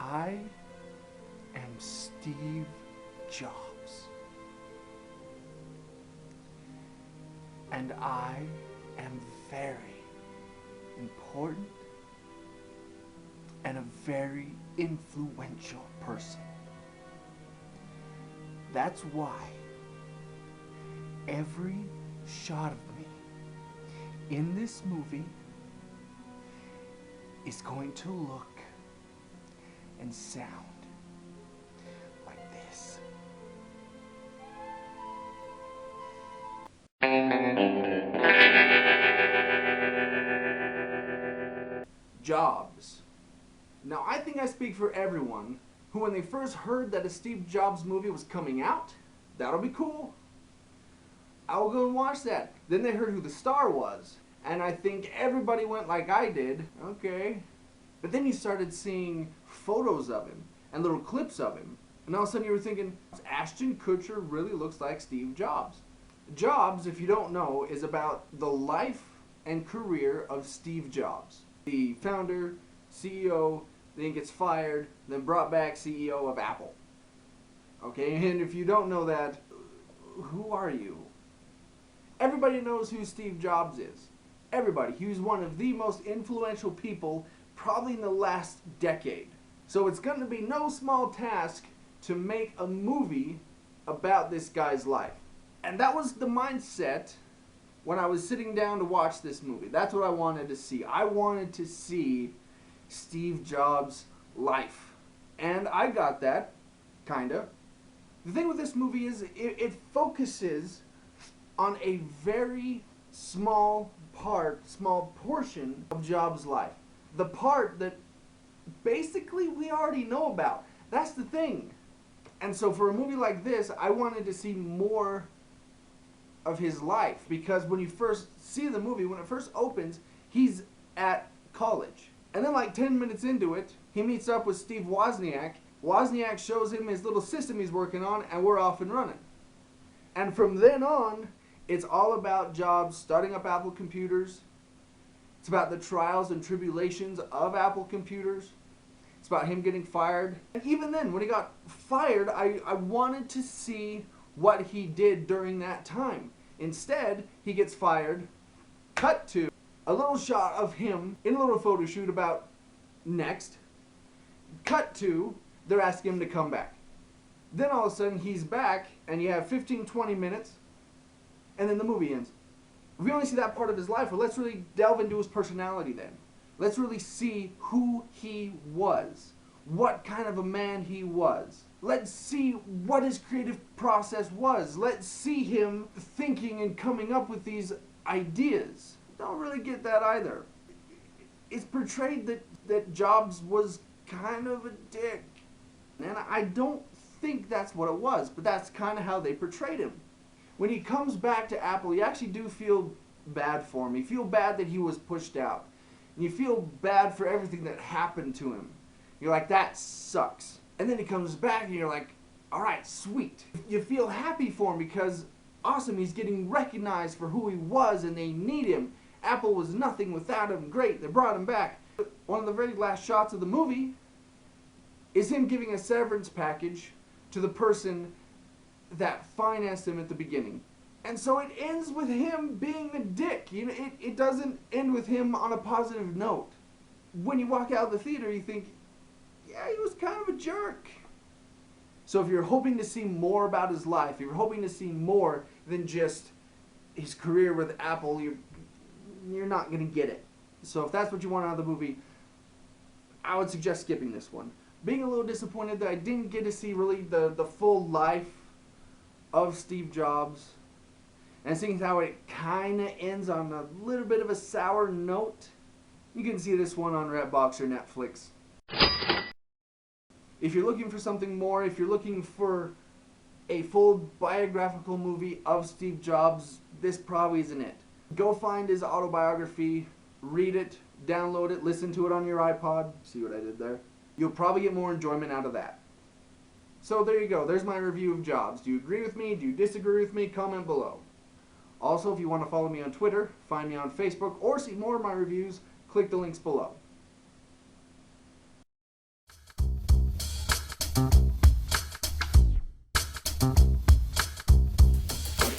I am Steve Jobs. And I am very important and a very influential person. That's why every shot of me in this movie is going to look and sound like this. Jobs. Now, I think I speak for everyone who, when they first heard that a Steve Jobs movie was coming out, that'll be cool, I will go and watch that. Then they heard who the star was, and I think everybody went like I did, okay. But then you started seeing photos of him and little clips of him, and all of a sudden you were thinking, Ashton Kutcher really looks like Steve Jobs. Jobs, if you don't know, is about the life and career of Steve Jobs, the founder, CEO, then gets fired, then brought back CEO of Apple. Okay, and if you don't know that, who are you? Everybody knows who Steve Jobs is. Everybody. He was one of the most influential people probably in the last decade. So it's going to be no small task to make a movie about this guy's life. And that was the mindset when I was sitting down to watch this movie. That's what I wanted to see. I wanted to see Steve Jobs' life. And I got that, kinda. The thing with this movie is it focuses on a very small portion of Jobs' life. The part that basically we already know about. That's the thing. And so for a movie like this, I wanted to see more of his life, because when you first see the movie, when it first opens, he's at college. And then like 10 minutes into it, he meets up with Steve Wozniak. Wozniak shows him his little system he's working on, and we're off and running. And from then on, it's all about Jobs starting up Apple computers. It's about the trials and tribulations of Apple computers. It's about him getting fired. And even then, when he got fired, I wanted to see what he did during that time. Instead, he gets fired. Cut to a little shot of him in a little photo shoot about next. Cut to, they're asking him to come back. Then all of a sudden, he's back, and you have 15-20 minutes, and then the movie ends. We only see that part of his life, but let's really delve into his personality then. Let's really see who he was, what kind of a man he was. Let's see what his creative process was. Let's see him thinking and coming up with these ideas. Don't really get that either. It's portrayed that Jobs was kind of a dick. And I don't think that's what it was, but that's kind of how they portrayed him. When he comes back to Apple, you actually do feel bad for him. You feel bad that he was pushed out. And you feel bad for everything that happened to him. You're like, that sucks. And then he comes back and you're like, all right, sweet. You feel happy for him because, awesome, he's getting recognized for who he was and they need him. Apple was nothing without him. Great, they brought him back. One of the very last shots of the movie is him giving a severance package to the person that financed him at the beginning. And so it ends with him being a dick. You know, it doesn't end with him on a positive note. When you walk out of the theater, you think, yeah, he was kind of a jerk. So if you're hoping to see more about his life, if you're hoping to see more than just his career with Apple, you're not going to get it. So if that's what you want out of the movie, I would suggest skipping this one. Being a little disappointed that I didn't get to see really the full life of Steve Jobs. And seeing how it kind of ends on a little bit of a sour note, you can see this one on Redbox or Netflix. If you're looking for something more, if you're looking for a full biographical movie of Steve Jobs, this probably isn't it. Go find his autobiography, read it, download it, listen to it on your iPod. See what I did there? You'll probably get more enjoyment out of that. So there you go. There's my review of Jobs. Do you agree with me? Do you disagree with me? Comment below. Also, if you want to follow me on Twitter, find me on Facebook, or see more of my reviews, click the links below.